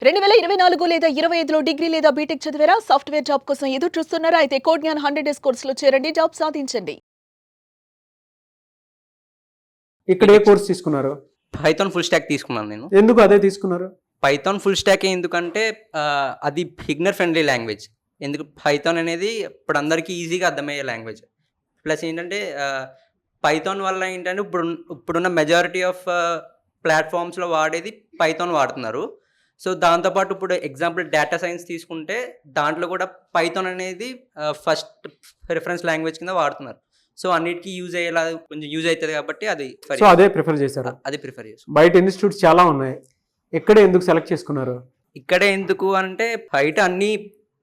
2024 లేదా 25లో డిగ్రీ లేదా బీటెక్ చదివారా? సాఫ్ట్వేర్ జాబ్ కోసం ఎదురు చూస్తున్నారా? అయితే కోడ్ జ్ఞాన్ 100 డేస్ కోర్సులో చేరండి, జాబ్ సాధించండి. ఇక్కడ ఏ కోర్స్ తీసుకున్నారు? పైథాన్ ఫుల్ స్టాక్ తీసుకున్నాను నేను. ఎందుకు అదే తీసుకున్నారు? పైథాన్ ఫుల్ స్టాక్ ఎందుకంటే అది బిగినర్ ఫ్రెండ్లీ లాంగ్వేజ్. ఎందుకు పైథాన్ అనేది ఇప్పుడు అందరికీ ఈజీగా అర్థమయ్యే లాంగ్వేజ్. ప్లస్ ఏంటంటే పైథాన్ వల్ల ఏంటంటే ఇప్పుడున్న మెజారిటీ ఆఫ్ ప్లాట్ఫామ్స్లో వాడేది పైథాన్ వాడుతున్నారు. సో దాంతోపాటు ఇప్పుడు ఎగ్జాంపుల్ డేటా సైన్స్ తీసుకుంటే దాంట్లో కూడా పైథాన్ అనేది ఫస్ట్ రిఫరెన్స్ లాంగ్వేజ్ కింద వాడుతున్నారు. సో అన్నిటికీ యూజ్ అయ్యేలా కొంచెం యూజ్ అవుతుంది కాబట్టి అది అదే ప్రిఫర్ చేశారు. అది ప్రిఫర్ చేస్తాం. బయట ఇన్స్టిట్యూట్స్ చాలా ఉన్నాయి, ఇక్కడే ఎందుకు సెలెక్ట్ చేసుకున్నారు? ఇక్కడే ఎందుకు అంటే బయట అన్ని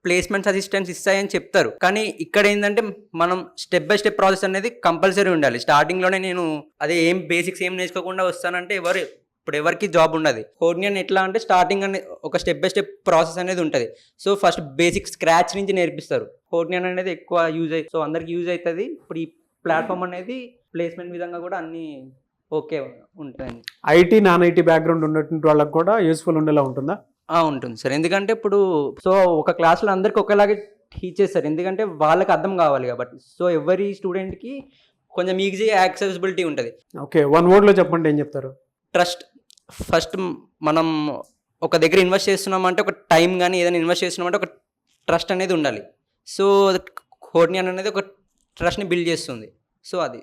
ప్లేస్మెంట్స్ అసిస్టెంట్స్ ఇస్తాయని చెప్తారు, కానీ ఇక్కడ ఏంటంటే మనం స్టెప్ బై స్టెప్ ప్రాసెస్ అనేది కంపల్సరీ ఉండాలి. స్టార్టింగ్లోనే నేను అదే ఏం బేసిక్స్ ఏం నేర్చుకోకుండా వస్తానంటే ఇప్పుడు ఎవరికి జాబ్ ఉండదు. కోడ్ జ్ఞాన్ ఎట్లా అంటే స్టార్టింగ్ అనేది ఒక స్టెప్ బై స్టెప్ ప్రాసెస్ అనేది ఉంటుంది. సో ఫస్ట్ బేసిక్ స్క్రాచ్ నుంచి నేర్పిస్తారు. కోడ్ జ్ఞాన్ అనేది ఎక్కువ యూజ్ అవుతుంది, సో అందరికి యూజ్ అవుతుంది. ఇప్పుడు ఈ ప్లాట్ఫామ్ అనేది ప్లేస్మెంట్ విధంగా కూడా అన్ని ఓకే ఉంటుంది. ఐటీ నాన్ ఐటీ బ్యాక్గ్రౌండ్ ఉన్నటువంటి వాళ్ళకి కూడా యూస్ఫుల్ ఉండేలా ఉంటుందా? ఉంటుంది సార్. ఎందుకంటే ఇప్పుడు సో ఒక క్లాస్లో అందరికి ఒకేలాగే టీచ్ చేస్తారు, ఎందుకంటే వాళ్ళకి అర్థం కావాలి కాబట్టి. సో ఎవరి స్టూడెంట్కి కొంచెం ఈజీ యాక్సెసిబిలిటీ ఉంటుంది. ఓకే, వన్ వర్డ్లో చెప్పండి, ఏం చెప్తారు? ట్రస్ట్. ఫస్ట్ మనం ఒక దగ్గర ఇన్వెస్ట్ చేస్తున్నామంటే ఒక టైం కానీ ఏదైనా ఇన్వెస్ట్ చేస్తున్నామంటే ఒక ట్రస్ట్ అనేది ఉండాలి. సో కోడ్ జ్ఞాన్ అనేది ఒక ట్రస్ట్ని బిల్డ్ చేస్తుంది. సో అది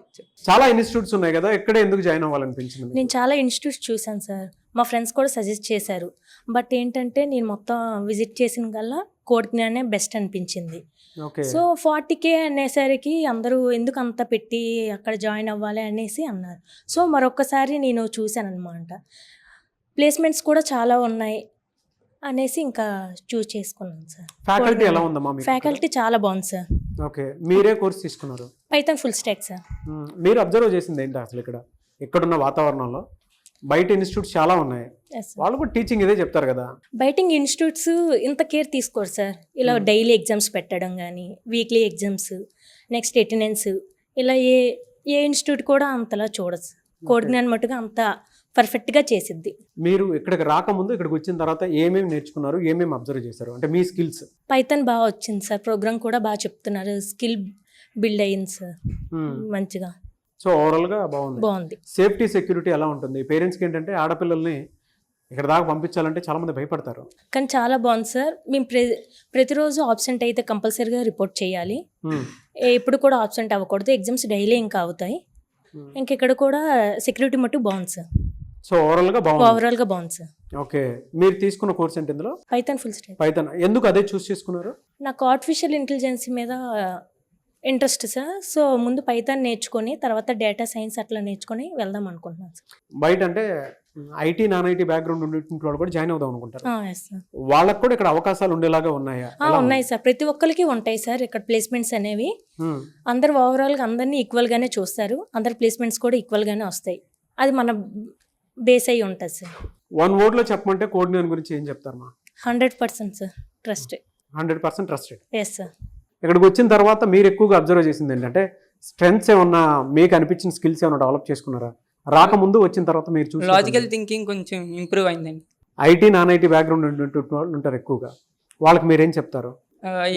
చాలా ఇన్స్టిట్యూట్స్ ఉన్నాయి కదా, ఎక్కడ ఎందుకు జాయిన్ అవ్వాలనిపించింది? నేను చాలా ఇన్స్టిట్యూట్స్ చూశాను సార్, మా ఫ్రెండ్స్ కూడా సజెస్ట్ చేశారు. బట్ ఏంటంటే నేను మొత్తం విజిట్ చేసిన కల్లా కోడ్ జ్ఞానే బెస్ట్ అనిపించింది. సో 40K అనేసరికి అందరూ ఎందుకు అంత పెట్టి అక్కడ జాయిన్ అవ్వాలి అనేసి అన్నారు. సో మరొకసారి నేను చూశాను అనమాట, ప్లేస్మెంట్స్ కూడా చాలా ఉన్నాయి అనేసి ఇంకా చూస్ చేసుకున్నాను సార్. ఫ్యాకల్టీ ఎలా ఉందమ్మా? ఫ్యాకల్టీ చాలా బాగుంది సార్. ఓకే, మీరే కోర్స్ తీసుకున్నారు? Python full stock sir. మీరు అబ్జర్వ్ చేసింది ఏంటి అసలు ఇక్కడున్న వాతావరణంలో? బయట ఇన్స్టిట్యూట్స్ చాలా ఉన్నాయి, వాళ్ళు కూడా టీచింగ్ ఇదే చెప్తారు కదా. బయట ఇన్స్టిట్యూట్స్ ఇంత కేర్ తీసుకోరు సార్. ఇలా డైలీ ఎగ్జామ్స్ పెట్టడం కానీ, వీక్లీ ఎగ్జామ్స్, నెక్స్ట్ అటెండెన్స్, ఇలా ఏ ఇన్స్టిట్యూట్ కూడా అంతలా చూడదు. కోడ్ జ్ఞాన్ మట్టుగా అంత పర్ఫెక్ట్గా చేసిద్ది. మీరు ఇక్కడికి రాకముందు ఇక్కడికి వచ్చిన తర్వాత ఏమేమి నేర్చుకున్నారు, ఏమేమి అబ్జర్వ్ చేశారు? అంటే మీ స్కిల్స్. పైథాన్ బాగా వచ్చింది సార్, ప్రోగ్రామ్ కూడా బాగా చెప్తున్నారు, స్కిల్ బిల్డ్ అయ్యింది సార్ మంచిగా. సో ఓవరాల్గా బాగుంది. సేఫ్టీ సెక్యూరిటీ ఎలా ఉంటుంది? పేరెంట్స్కి ఏంటంటే ఆడపిల్లల్ని ఇక్కడ దాకా పంపించాలంటే చాలా మంది భయపడతారు, కానీ చాలా బాగుంది సార్. మేము ప్రతిరోజు ఆబ్సెంట్ అయితే కంపల్సరీగా రిపోర్ట్ చేయాలి. ఎప్పుడు కూడా ఆబ్సెంట్ అవ్వకూడదు. ఎగ్జామ్స్ డైలీ ఇంకా అవుతాయి. ఇంకెక్కడ కూడా సెక్యూరిటీ మట్టు బాగుంది సార్. సో ఓవరాల్గా బాగుంది సార్. ఓకే, మీరు తీసుకున్న కోర్స్ ఏంటి ఇందులో? Python full stock. పైథాన్ ఎందుకు అదే చూస్ చేసుకున్నారు? నాకు ఆర్టిఫిషియల్ ఇంటెలిజెన్స్ మీద ఇంట్రెస్ట్ సార్. సో ముందు పైథాన్ నేర్చుకొని తర్వాత డేటా సైన్స్ అట్లా నేర్చుకొని వెళ్దాం అనుకుంటున్నాను సార్. బయట అంటే ఐటీ నాన్ ఐటీ బ్యాక్గ్రౌండ్ ఉండేటువంటి వాళ్ళు కూడా జాయిన్ అవుదాం అనుకుంటారు. సార్ వాళ్ళకి కూడా ఇక్కడ అవకాశాలు ఉండేలాగా ఉన్నాయా? ఉన్నాయి సార్, ప్రతి ఒక్కరికి ఉంటాయి సార్ ఇక్కడ ప్లేస్మెంట్స్ అనేవి. అందరు ఓవరాల్గా అందరినీ ఈక్వల్ గానే చూస్తారు, అందరి ప్లేస్మెంట్స్ కూడా ఈక్వల్ గానే వస్తాయి. అది మన బేస్ అయ్యి ఉంటుంది సార్. వన్ వర్డ్ లో చెప్పమంటే కోడ్ జ్ఞాన్ గురించి ఏం చెప్తారు? 100% sir trust. 100% trusted. Yes sir. ఇక్కడికి వచ్చిన తర్వాత మీరు ఎక్కువగా అబ్జర్వ్ చేసింది ఏంటంటే స్ట్రెంగ్స్ ఏమన్నా, మీకు అనిపించిన స్కిల్స్ ఏమన్నా డెవలప్ చేసుకున్నారా? రాకముందు వచ్చిన తర్వాత మీరు చూసి లాజికల్ థింకింగ్ కొంచెం ఇంప్రూవ్ అయిందండి. ఐటీ నాన్ ఐటీ బ్యాక్గ్రౌండ్ ఉంటారు ఎక్కువగా, వాళ్ళకి మీరేం చెప్తారు?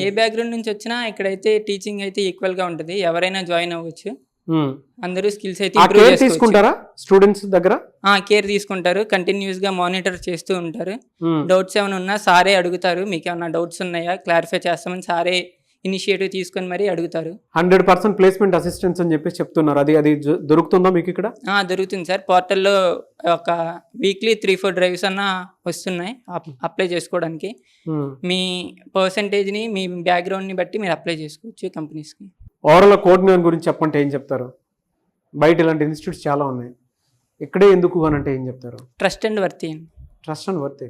ఏ బ్యాక్గ్రౌండ్ నుంచి వచ్చినా ఇక్కడైతే టీచింగ్ అయితే ఈక్వల్ గా ఉంటుంది, ఎవరైనా జాయిన్ అవ్వచ్చు. అందరూ స్కిల్స్ అయితే ఇంప్రూవ్ తీసుకుంటారా స్టూడెంట్స్ దగ్గర? కేర్ తీసుకుంటారు, కంటిన్యూస్ గా మానిటర్ చేస్తూ ఉంటారు. డౌట్స్ ఏమైనా ఉన్నా సారే అడుగుతారు, మీకు ఏమైనా డౌట్స్ ఉన్నాయా క్లారిఫై చేస్తామని సారే ఇనిషియేటివ్ తీసుకొని మరీ అడుగుతారు. 100% ప్లేస్మెంట్ అసిస్టెన్స్ అని చెప్పి చెప్తున్నారు, అది దొరుకుతుందా మీకు ఇక్కడ? దొరుకుతుంది సార్. పోర్టల్లో ఒక వీక్లీ 3-4 డ్రైవ్స్ అన్న వస్తున్నాయి అప్లై చేసుకోవడానికి. మీ పర్సంటేజ్ని మీ బ్యాక్గ్రౌండ్ని బట్టి మీరు అప్లై చేసుకోవచ్చు కంపెనీస్కి. ఓవరాల్ కోడ్ జ్ఞాన్ గురించి చెప్పంటే ఏం చెప్తారు? బయట ఇలాంటి ఇన్స్టిట్యూట్స్ చాలా ఉన్నాయి, ఇక్కడే ఎందుకు అని అంటే ఏం చెప్తారు? Trust and worthy. Trust and worthy.